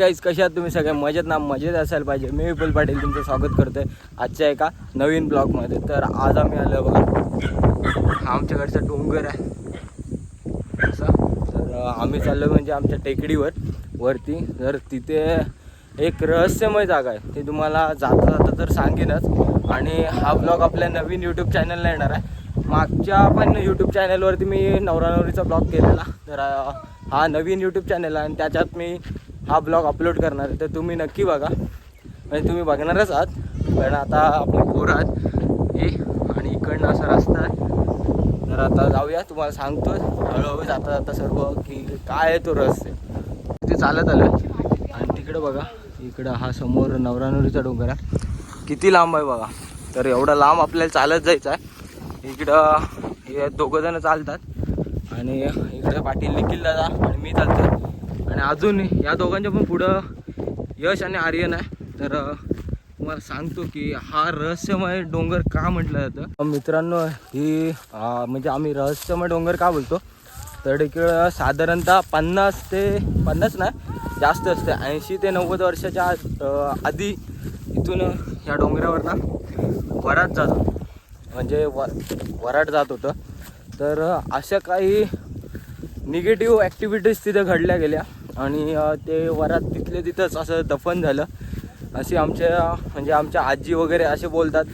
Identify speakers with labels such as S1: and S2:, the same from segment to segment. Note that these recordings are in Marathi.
S1: गाईस, कशा आहात तुम्ही सगळे? मजेत ना? मजेत असायला पाहिजे. मी विपुल पाटील तुमचं स्वागत करतोय आजच्या एका नवीन ब्लॉगमध्ये. तर आज आम्ही आलो बघा, हा आमच्याकडचा डोंगर आहे असा. तर आम्ही चाललो म्हणजे आमच्या टेकडीवर वरती. तर तिथे एक रहस्यमय जागा आहे, ते तुम्हाला जाता जाता तर सांगेनच. आणि हा ब्लॉग आपल्या नवीन यूट्यूब चॅनलला येणार आहे. मागच्या पण यूट्यूब चॅनलवरती मी नवरा नवरीचा ब्लॉग केलेला, तर हा नवीन यूट्यूब चॅनल आहे आणि त्याच्यात मी हा ब्लॉग अपलोड करणार आहे. तर तुम्ही नक्की बघा, म्हणजे तुम्ही बघणारच आहात. कारण आता आपले पोरं आहेत हे, आणि इकडनं असा रस्ता आहे. तर आता जाऊया, तुम्हाला सांगतो हळूहळू जाता जाता सर्व की काय आहे तो रहस्य. ते चालत आलं आणि तिकडं बघा, इकडं हा समोर नवरा नवरीचा डोंगर आहे. किती लांब आहे बघा. तर एवढा लांब आपल्याला चालत जायचं आहे. इकडं हे दोघंजणं चालतात आणि इकडे पाटील निखिल दादा आणि मी चालतो. आणि अजून या दोघांच्या पण पुढं यश आणि आर्यन आहे. तर तुम्हाला सांगतो की हा रहस्यमय डोंगर का म्हटलं जातं. मित्रांनो, ही म्हणजे आम्ही रहस्यमय डोंगर का बोलतो, तर इकडं साधारणतः 50 नाही जास्त असते, 80 ते 90 वर्षाच्या आधी इथून ह्या डोंगरावर ना वरात जात, म्हणजे वराट जात होतं. तर अशा काही निगेटिव्ह ॲक्टिव्हिटीज तिथे घडल्या गेल्या आणि ते वरात तिथले तिथंच असं दफन झालं, असे म्हणजे आमच्या आजी वगैरे असे बोलतात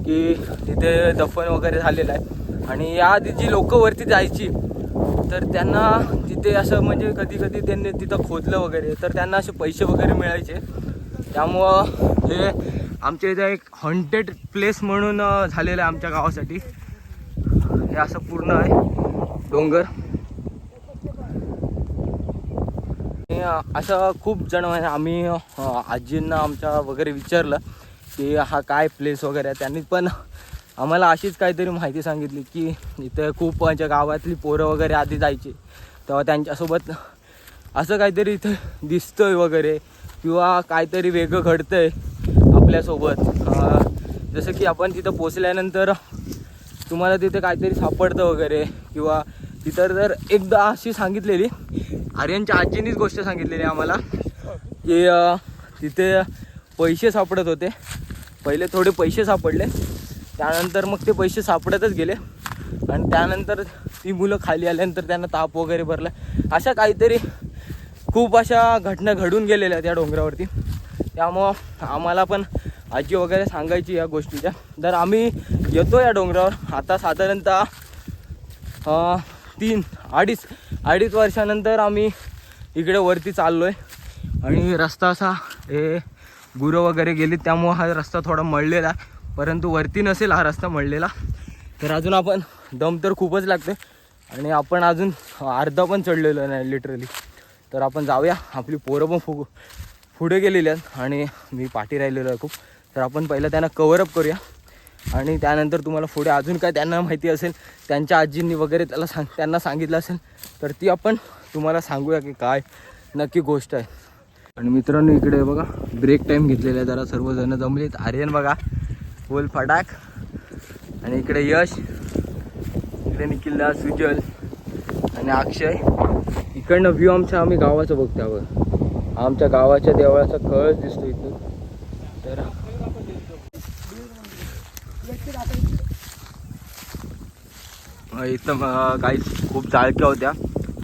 S1: की तिथे दफन वगैरे झालेलं आहे. आणि याआधी जी लोकं वरती जायची तर त्यांना तिथे असं म्हणजे कधी कधी त्यांनी तिथं खोदलं वगैरे, तर त्यांना असे पैसे वगैरे मिळायचे. त्यामुळं हे आमच्या इथं एक हॉन्टेड प्लेस म्हणून झालेलं आहे आमच्या गावासाठी. हे असं पूर्ण आहे डोंगर. असं खूप जण म्हणजे आम्ही आजींना आमच्या वगैरे विचारलं की हा काय प्लेस वगैरे आहे. त्यांनी पण आम्हाला अशीच काहीतरी माहिती सांगितली की इथे खूप म्हणजे गावातली पोरं वगैरे आधी जायची, तेव्हा त्यांच्यासोबत असं काहीतरी इथे दिसतंय वगैरे, किंवा काहीतरी वेगळं घडतंय आपल्यासोबत. जसं की आपण तिथं पोचल्यानंतर तुम्हाला तिथे काहीतरी सापडतं वगैरे, किंवा तिथं जर एकदा अशी सांगितलेली आर्यनच्या आजीनीच गोष्ट सांगितलेली आम्हाला की तिथे पैसे सापडत होते. पहिले थोडे पैसे सापडले, त्यानंतर मग ते पैसे सापडतच गेले आणि त्यानंतर ती मुलं खाली आल्यानंतर त्यांना ताप वगैरे भरला. अशा काहीतरी खूप अशा घटना घडून गेलेल्या त्या डोंगरावरती. त्यामुळं आम्हाला पण आजी वगैरे सांगायची या गोष्टीच्या. तर आम्ही येतो या डोंगरावर आता साधारणतः 3-2.5 वर्षानंतर आम्ही इकडे वरती चाललो आहे. आणि रस्ता असा हे गुरं वगैरे गेली त्यामुळं हा रस्ता थोडा मळलेला आहे, परंतु वरती नसेल हा रस्ता मळलेला. तर अजून आपण दम तर खूपच लागते आणि आपण अजून अर्धा पण चढलेलो नाही लिटरली. तर आपण जाऊया, आपली पोरं पण पुढे गेलेली आहेत आणि मी पाठी राहिलेलो आहे खूप. तर आपण पहिलं त्यांना कव्हरअप करूया आणि त्यानंतर तुम्हाला पुढे अजून काय त्यांना माहिती असेल, त्यांच्या आजींनी वगैरे त्यांना सांगितलं असेल, तर ती आपण तुम्हाला सांगूया की काय नक्की गोष्ट आहे. आणि मित्रांनो, इकडे बघा ब्रेक टाईम घेतलेला आहे, जरा सर्वजण जमलेत. आर्यन बघा फुल फटाक, आणि इकडे यश, इकडे निखिलदा, सुजल आणि अक्षय. इकडनं व्ह्यू आम्ही गावाचं बघतो आहोत. आमच्या गावाच्या देवळाचा कळस दिसतो इथून. तर इथं काही खूप जाळक्या होत्या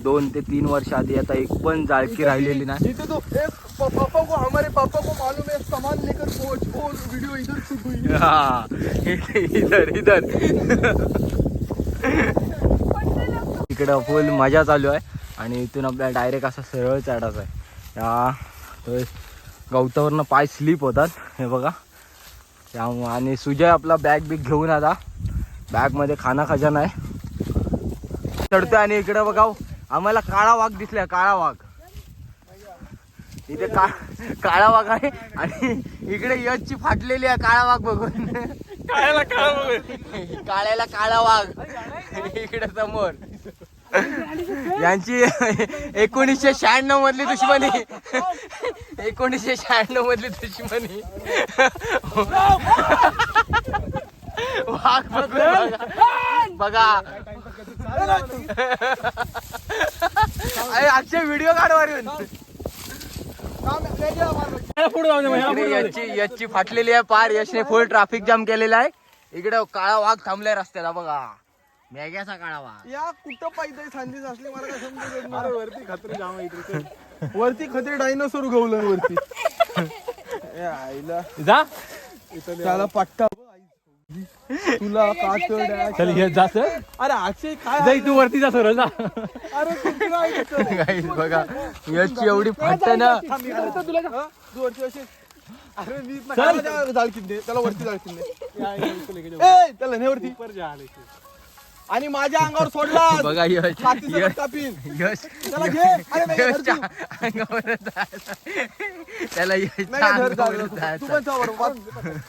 S1: 2 ते 3 वर्ष आधी. आता एक पण जाळकी राहिलेली नाही.
S2: पापा को हमारे पापा को मालूम है, सामान लेकर पहुंच, वो वीडियो इधर शूट हुई है.
S1: हाँ इधर इकडं फुल मजा चालू आहे आणि इथून आपल्याला डायरेक्ट असा सरळ चढायचा आहे. या गवतावरनं पाय स्लिप होतात हे बघा. त्यामुळे आणि सुजय आपला बॅग घेऊन आता बॅगमध्ये खाना खजाना आहे, चढतोय. आणि इकडं बघा आम्हाला काळा वाघ दिसला, काळा वाघ इथे काळा वाघ आहे. आणि इकडे यशची फाटलेली आहे काळा वाघ बघून. काळ्याला काळा वाघ इकडे समोर. यांची 1996 मधली दुश्मनी, 1996 मधली दुश्मनी. वाघ बघा. अक्षय व्हिडिओ काढ वरून. याची फाटलेली आहे पार. यशने फुल ट्रॅफिक जाम केलेला आहे. इकडे काळा वाघ थांबलाय रस्त्याला बघा. मेग्याचा काळा वाघ.
S2: या कुठं पाहिजे सांगलीच असले मला काय समजत नाही. वरती खत्री जाम इकडे. वरती खत्री डायनोसॉर गवलं वरती. आईला
S3: जा
S2: त्याला पट्टा तुला कातड
S3: चल घेत जात.
S2: अरे अक्षय काय
S3: जाई तू वरती जा सरळ जा.
S2: अरे कुत्रा आहे तिथं.
S1: गाईस बघा यशची एवढी फाटते ना.
S2: तू वरती अशी अरे मी जाळकीन दे त्याला वरती जाळकीन दे. ए त्याला नाही वरती. आणि माझ्या अंगावर सोडला
S1: बघा यश
S2: छातीसकट कापीन.
S1: यश
S2: त्याला घे. अरे नाही,
S1: यशच्या
S2: धर
S1: अंगावर जायचं. त्याला
S2: तू.
S1: यशच्या
S2: नाही, धर,
S1: अंगावर
S2: धर, तू
S1: जायचं.
S2: पण जा बरोबर.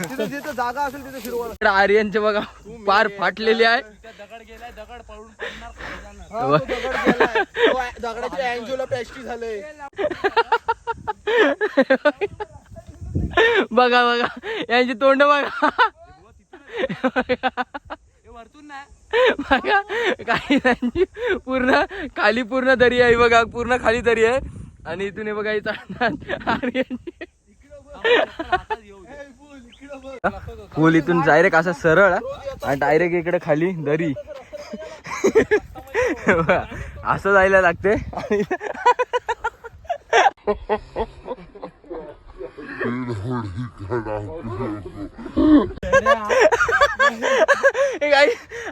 S2: तिथे जिथे जागा असेल तिथे फिरवा.
S1: इकडे आर्यनचे बघा पार फाटलेली आहे.
S2: हा, तो दगड गेलाय. तो दगडाची अँजिओला पॅस्टी झालंय.
S1: बघा बघा यांची तोंड बघा. बघा काही त्यांची पूर्ण खाली पूर्ण दरी आहे बघा. पूर्ण खाली दरी आहे. आणि इथून हे बघा पूल इथून डायरेक्ट असा सरळ आणि डायरेक्ट इकडे खाली दरी. असं जायला लागते.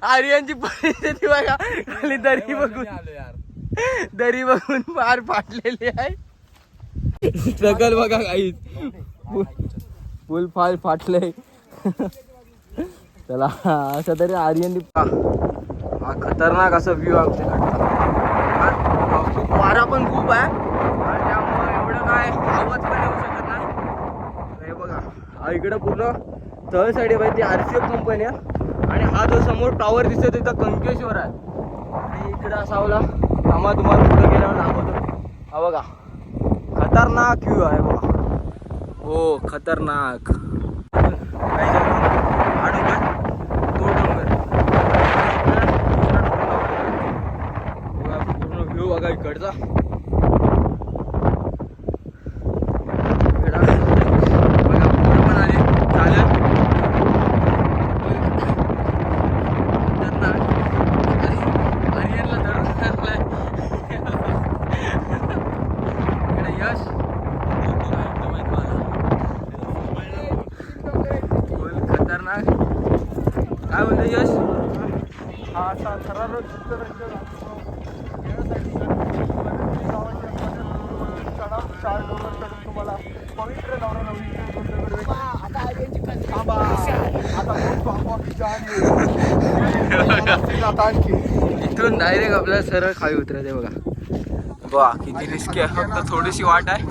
S1: आर्यनची परिस्थिती बघा खाली दरी बघून फार फाटलेली आहे. स्ट्रगल बघा काही फुल फार फाटले. चला असं तरी आर्यननी हा खतरनाक असा व्ह्यू आमच्याकडे. खूप वारा पण खूप आहे आणि त्यामुळे एवढं काय आवाज पण येऊ शकत नाही. हे बघा इकडं पूर्ण तळ साईड आहे ती RCF कंपनी आहे. आणि हा जो समोर टॉवर दिसतो तिथं कंकेश्वर आहे. आणि इकडं असावला आम्हा तुम्हाला पुढे गेल्यावर दाखवतो. हा बघा खतरनाक व्ह्यू आहे बघा. हो खतरनाक. पूर्ण व्ह्यू बघा इकडचा. काय बोलतो यश?
S2: हा असा थरारक तुम्हाला पवित्र नवरा
S1: इथून डायरेक्ट आपल्याला सरळ खाली उतरायचं बघा. वा किती रिस्की आहे. फक्त थोडीशी वाट आहे.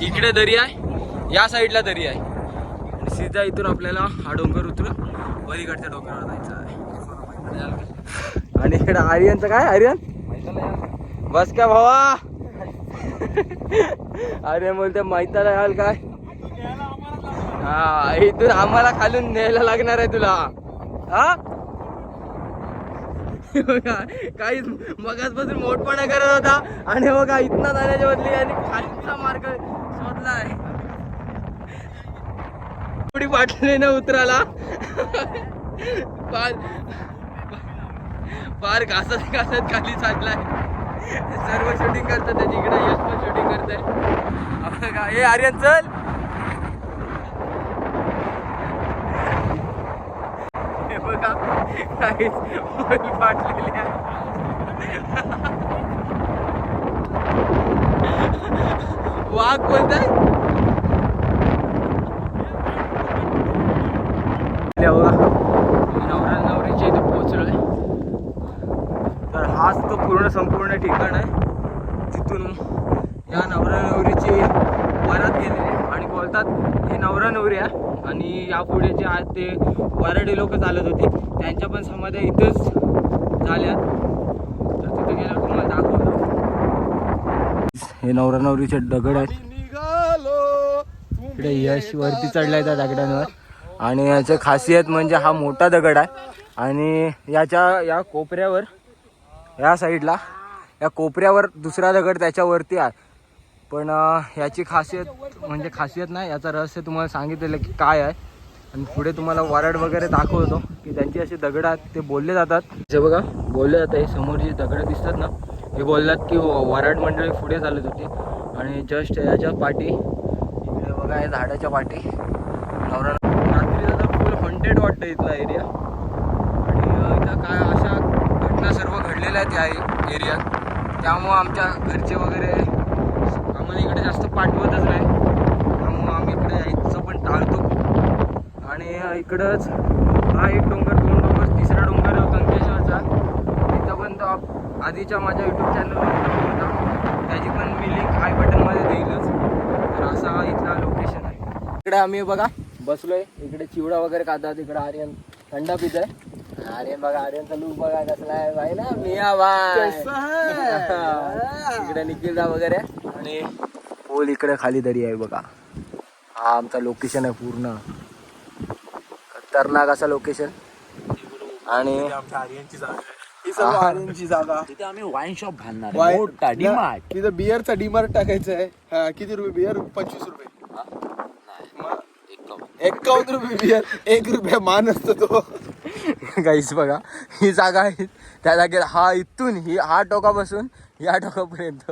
S1: इकडे दरी आहे या साईडला दरी आहे. आणि सीधा इथून आपल्याला हा डोंगर उतरून वरीकडच्या डोंगरावर जायचं आहे. आणि इकडे आर्यनचं काय आर्यन बस काय भावा. आर्यन बोलते मैताला याल काय. हा इथून आम्हाला खालून न्यायला लागणार आहे तुला. हा काही मगाचपासून मोठपणा करत होता आणि बघा इथनं जाण्याच्या बदली आणि खालीचा मार्ग शोधलाय. थोडी वाटली ना उतराला. फार घासत घासत खाली चाललाय. सर्व शूटिंग करतात त्याची. इकडे यश पण शूटिंग करतंय. हे आर्यन चल. हे बघा काहीच फाटलेली आहे. वाघ बोलताय. नवरा नवरीच्या इथे पोहोचलोय. तर हाच तो पूर्ण संपूर्ण ठिकाण आहे जिथून या नवरा नवरीची वरात गेलेली आहे. आणि बोलतात हे नवरा नवरी आहे. आणि यापुढे जे आहेत ते वराडी लोक चालत होती त्यांच्या पण समाध्या इथंच झाल्यात. तर तिथे गेल्यावर तुम्हाला दाखवतो. हे नवरा नवरीचे दगड आहेत. इकडे यश वरती चढलाय त्या दगडांवर. आणि याचं खासियत म्हणजे हा मोठा दगड आहे. आणि या कोपऱ्यावर या साईडला या कोपऱ्यावर दुसरा दगड त्याच्यावरती आहे. पण याची खासियत म्हणजे खासियत नाही, याचा रहस्य तुम्हाला सांगितलेलं की काय आहे. आणि पुढे तुम्हाला वराड वगैरे दाखवतो की त्यांची अशी दगडं आहेत, ते बोलले जातात. जे बघा बोलले जातं, हे समोर जी दगडं दिसतात ना, हे बोलतात की वराड मंडळी पुढे चालत होती. आणि जस्ट याच्या पाठी इकडे बघा, या झाडाच्या पाठी रात्री आता फुल हॉन्टेड वाटतं इथला एरिया. आणि इथं काय अशा घटना सर्व घडलेल्या आहेत या एरियात, त्यामुळं आमच्या घरचे वगैरे आम्हाला इकडे जास्त पाठवतच नाही, त्यामुळं आम्ही इकडे यायचं पण टाळतो. आणि इकडंच हा एक डोंगर, 2 डोंगर, तिसरा डोंगर कंकेश्वरचा, तिथं पण तो आधीच्या माझ्या यूट्यूब चॅनलवर होता, त्याची पण मी लिंक आय बटनमध्ये देईलच. तर असा इथला लोकेशन आहे. इकडे आम्ही बघा बसलोय, इकडे चिवडा वगैरे खातात, इकडे आर्यन थंडा पित आहे. आर्यन बघा, आर्यनचा लुक बघा कसला आहे भाई ना, मिया भाई. इकडे निखिलदा वगैरे आणि पोल इकडे खाली दरी आहे बघा. हा आमचा लोकेशन आहे, पूर्ण खतरनाक असा लोकेशन. आणि
S2: आर्यनची जागा आहे ही, सर्व आर्यनची जागा.
S3: तिथे आम्ही वाईन शॉप घालणार आहे,
S2: वाईन-
S3: मोठा डीमार्ट.
S2: तिथं बिअरचा डीमार्ट टाकायचं आहे. हा, किती रुपये बिअर? 25 रुपये. मग 51 रुपये बिअर, 1 रुपया मान असतो तो.
S1: गाईस बघा, ही जागा आहे, त्या जागेत हा इथून हा टोकापासून या टोकापर्यंत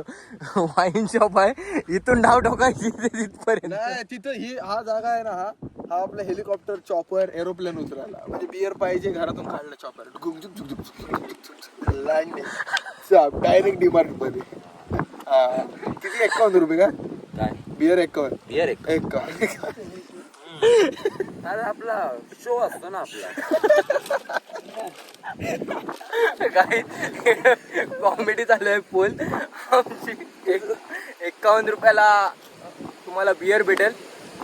S1: वाईन शॉप आहे. इथून डाव टोकायची तिथपर्यंत.
S2: नाही, तिथं हा जागा आहे ना, हा आपला हेलिकॉप्टर, चॉपर, एरोप्लेन उतरायला. म्हणजे बिअर पाहिजे घरातून काढलं चॉपर, डायरेक्ट डीमार्ट मध्ये. किती? 51 रुपये का
S3: काय
S2: बिअर? 51.
S3: बिअर एक
S2: 51.
S3: अरे आपला शो असतो ना आपला.
S1: काही कॉमेडी चालू आहे फुल. आमची 51 रुपयाला तुम्हाला बिअर भेटेल.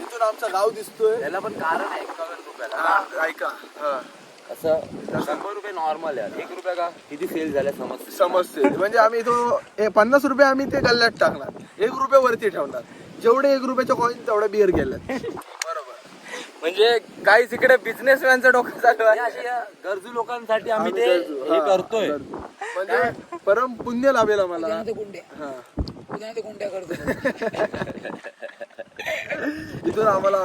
S2: इथून आमचं गाव दिसतोय.
S3: त्याला पण कारण आहे 51 रुपयाला.
S2: हा, ऐका. हा,
S3: असं 100 रुपये नॉर्मल आहे, 1 रुपया का किती सेल झाल्या
S2: समजते. म्हणजे आम्ही तो 50 रुपये आम्ही ते गल्ल्यात टाकणार, 1 रुपये वरती ठेवणार. जेवढे 1 रुपयाच्या कॉईन तेवढा बिअर गेला. बरोबर.
S1: म्हणजे काहीच इकडे बिझनेसमॅनचं डोकं चालू आहे.
S3: अशा गरजू लोकांसाठी आम्ही ते
S2: गरजू.
S3: हे
S2: हा,
S3: करतोय.
S2: गरजू. म्हणजे परम पुण्य लाभेल आम्हाला. हा. इथून आम्हाला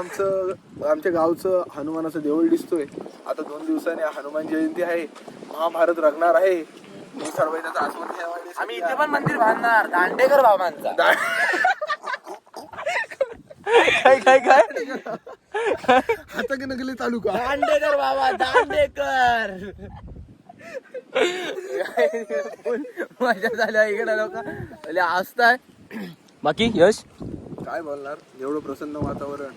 S2: आमच्या गावचं हनुमानाचं देऊळ दिसतोय. आता 2 दिवसांनी हनुमान जयंती आहे, महाभारत रंगणार आहे. मी सर्व त्याचा आस्वाद घ्यावा.
S3: आम्ही इथे पण मंदिर बांधणार दांडेकर बाबांचा.
S1: काय काय काय
S2: आता की नकली चालू का?
S3: दांडेकर बाबा, दांडेकर.
S1: मजा झाल्या इकडे लोक असताय. बाकी यश
S2: काय बोलणार? एवढं प्रसन्न वातावरण,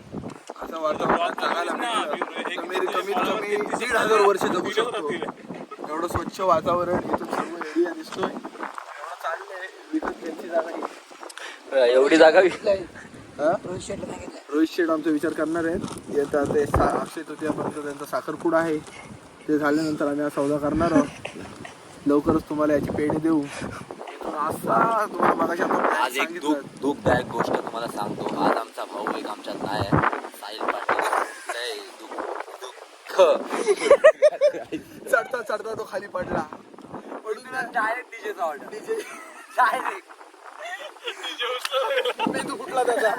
S2: असं वातावरण जगायला मिळतं. कमीत कमी 1,500 वर्ष जगू शकतो. एवढं स्वच्छ वातावरण, इथून सर्व एरिया दिसतोय. एवढं चाललंय. विकत घ्यायची जागा ही.
S1: एवढी जागा विकलाय.
S2: रोहित शेठ आमचा विचार करणार आहेत. येतात ते अक्षय तृतीयापर्यंत त्यांचा साखरपुडा आहे. ते झाल्यानंतर आम्ही हा सौदा करणार आहोत. लवकरच तुम्हाला याची पेढी देऊ. असा तुम्हाला मगाशी आपण
S3: आज एक
S2: सांगितलं.
S3: दुःखदायक गोष्ट तुम्हाला सांगतो. आज आमचा भाऊ एक आमच्यात नाही आहे, साहिल पाटील. लय दुःख.
S2: चढता चढता तो खाली पडला.
S3: डायरेक्ट डीजेचा ऑर्डर.
S2: डीजे
S3: डायरेक्ट
S2: मेंदू फुटला त्याचा.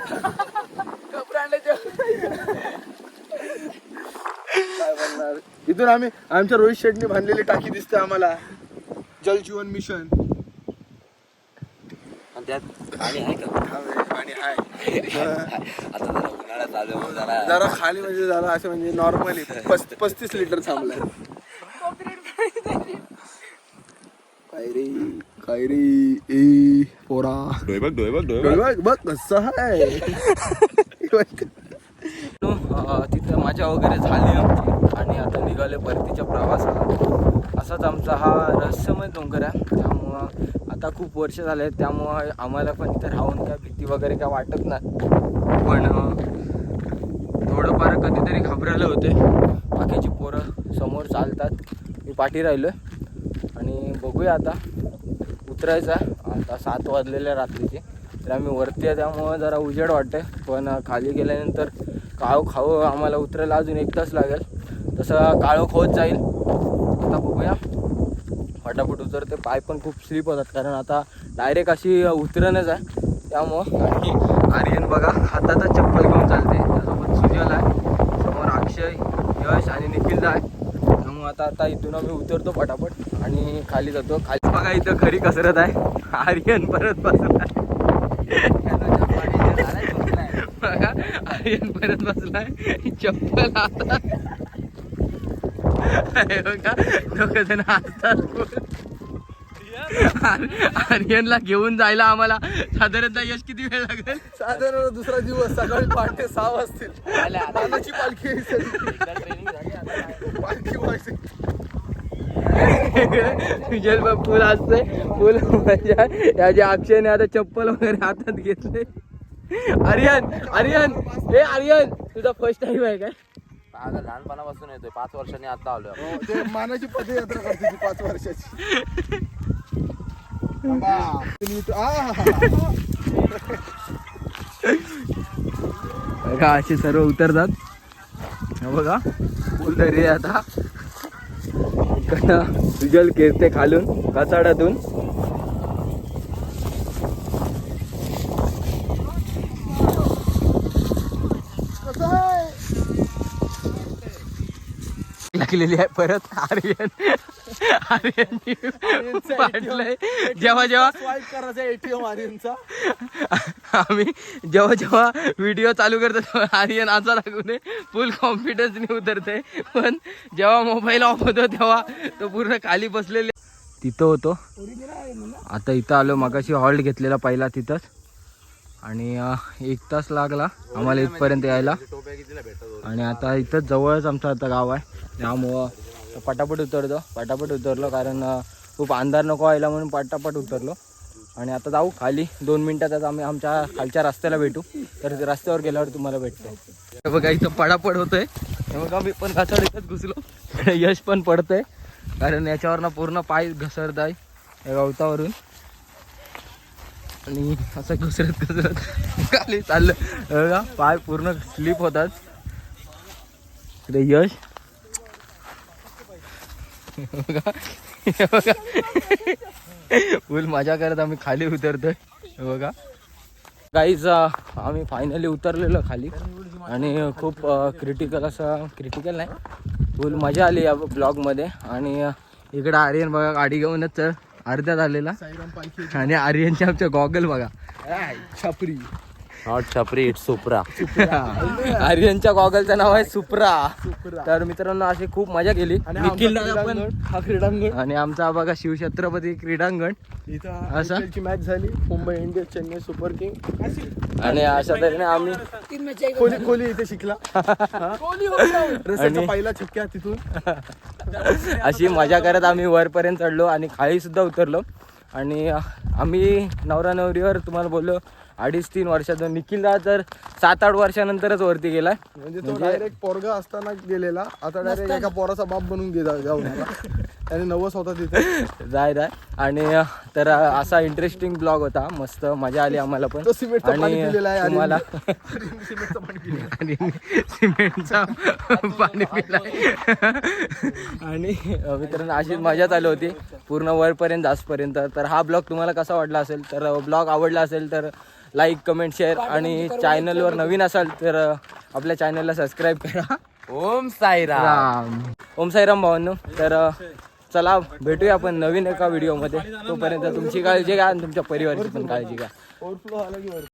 S2: काय म्हणणार? इथून आम्ही आमच्या रोहित शेटने बांधलेली टाकी दिसते आम्हाला, जल जीवन मिशन.
S3: आणि त्यात पाणी आहे का?
S2: आणि हाय
S3: आता जरा उन्हाळा चालू आहे, जरा
S2: जरा खाली म्हणजे जरा असं म्हणजे नॉर्मली 35 लिटर थांबलाय. काय रे ए पोरा, बघ कसं आहे.
S1: तिथं मजा वगैरे झाली आमची आणि आता निघाले परतीच्या प्रवासाला. असाच आमचा हा रहस्यमय डोंगर आहे. त्यामुळं आता खूप वर्ष झाले, त्यामुळं आम्हाला पण इथे राहून काय भीती वगैरे काय वाटत नाही. पण थोडंफार कधीतरी घाबरले होते. बाकीची पोरं समोर चालतात, मी पाठी राहिलो आणि बघूया आता उतरायचं. आता 7 वाजलेल्या रात्रीचे, तर आम्ही वरती आहे त्यामुळं जरा उजेड वाटते. पण खाली गेल्यानंतर काळो आम्हाला उतरायला अजून 1 तास लागेल. तसं काळोख होत जाईल. आता बघूया, फटाफट उतरते. पाय पण खूप स्लिप होतात कारण आता डायरेक्ट अशी उतरणच आहे. त्यामुळं. आणि आर्यन बघा हातात चप्पल घेऊन चालते, त्यासोबत सुजल आहे, समोर अक्षय, यश आणि निखिल आहे. त्यामुळे आता इथून आम्ही उतरतो पटापट आणि खाली जातो. खाली बघा इथं खरी कसरत आहे. आर्यन परत बसलाय बघा, आर्यन परत बसलाय चप्पल हातात. बघा दोघं जण हसतात. आर्यनला घेऊन जायला आम्हाला साधारणतः यश किती वेळ लागेल?
S2: साधारण दुसरा दिवस सकाळी पहाटे 6 वाजतील. मानाची पालखी पालखी वाजते.
S1: विजय फुल असते फुल मजा. याच्या अक्षयने आता चप्पल वगैरे हातात घेतले. आर्यन तुझा फर्स्ट टाइम आहे काय?
S3: आता लहानपणापासून येतोय, 5 वर्षांनी आता आलोय.
S2: ते मानाची पदयात्रा करते ती 5 वर्षाची.
S1: बघा असे सर्व उतरतात. बघा फुल तरी आता विजल केरते खालून कचाडातून. लागलेली आहे परत. आर्यन पाडलंय. जेव्हा
S2: स्वाईप करायचा ATM आर्यनचा.
S1: आम्ही जेव्हा व्हिडिओ चालू करतो आर्यन असा लागून फुल कॉन्फिडन्सने उतरते, पण जेव्हा मोबाईल ऑफ होतो तेव्हा तो पूर्ण खाली बसलेले. तिथं होतो, आता इथं आलो. मगाशी हॉल्ट घेतलेला पहिला तिथंच, आणि 1 तास लागला आम्हाला इथपर्यंत यायला. आणि आता इथंच जवळच आमचं आता गाव आहे, त्यामुळं पटापट उतरलो कारण खूप अंधार नको व्हायला म्हणून पटापट उतरलो. आणि आता जाऊ खाली. 2 मिनिटात आम्ही आमच्या खालच्या रस्त्याला भेटू. तर रस्त्यावर गेल्यावर तुम्हाला भेटतो. बघा इथं पडापड होतोय. बघा मी पण घासाड इथंच घुसलो. यश पण पडतंय कारण याच्यावरनं पूर्ण पाय घसरत आहे या गवतावरून. आणि असं घसरत खाली चाललं. बघा पाय पूर्ण स्लिप होतात. इकडे यश बघा फुल मजा करत आम्ही खाली उतरतोय. बघा गाईज आम्ही फायनली उतरलेलो खाली, आणि खूप क्रिटिकल नाही, फुल मजा आली या ब्लॉगमध्ये. आणि इकडं आर्यन बघा गाडी घेऊनच अर्ध्यात आलेला, आणि आर्यनचे आमच्या गॉगल बघा
S2: छपरी.
S3: नॉट छपरी, इट्स सुप्रा.
S1: आर्यनच्या गॉगलचं नाव आहे सुप्रा. तर मित्रांनो अशी खूप मजा केली. निखिल पण
S2: हा क्रीडांगण,
S1: आणि आमचा बघा शिवछत्रपती क्रीडांगण
S2: इथं
S1: असं
S2: IPL ची मॅच झाली. Mumbai Indians Chennai super king.
S1: आणि अशा तऱ्हेने आम्ही
S2: कोहली इथे शिकला. रसेलचा पहिला छक्का तिथून.
S1: अशी मजा करत आम्ही वरपर्यंत चढलो आणि खाली सुद्धा उतरलो. आणि आम्ही नवरा नवरीवर तुम्हाला बोललो 2.5-3 वर्षातून. निखिलला तर 7-8 वर्षानंतरच वरती गेलाय.
S2: म्हणजे तो डायरेक्ट पोरगा असताना गेलेला, आता डायरेक्ट एका पोराचा बाप बनून जाऊन आला. त्याने 90 होता तिथे
S1: जाय. आणि तर असा इंटरेस्टिंग ब्लॉग होता, मस्त मजा आली आम्हाला पण.
S2: तो सिमेंटचं पाणी पिलेला आहे
S1: तुम्हाला
S2: आणि
S1: सिमेंटचा पाणी पिलाय. आणि मित्रांनो अशीच मजा चालू होती पूर्ण वरपर्यंत जासपर्यंत. तर हा ब्लॉग तुम्हाला कसा वाटला असेल, तर ब्लॉग आवडला असेल तर लाईक, कमेंट, शेअर, आणि चॅनलवर नवीन असाल तर आपल्या चॅनलला सबस्क्राईब करा.
S3: ओम साईराम.
S1: ओम साईराम भावांनो. तर चला भेटूया आपण नवीन एका व्हिडिओमध्ये. तोपर्यंत तुमची काळजी घ्या आणि तुमच्या परिवाराची पण काळजी घ्या.
S2: ओव्हरफ्लो झाला की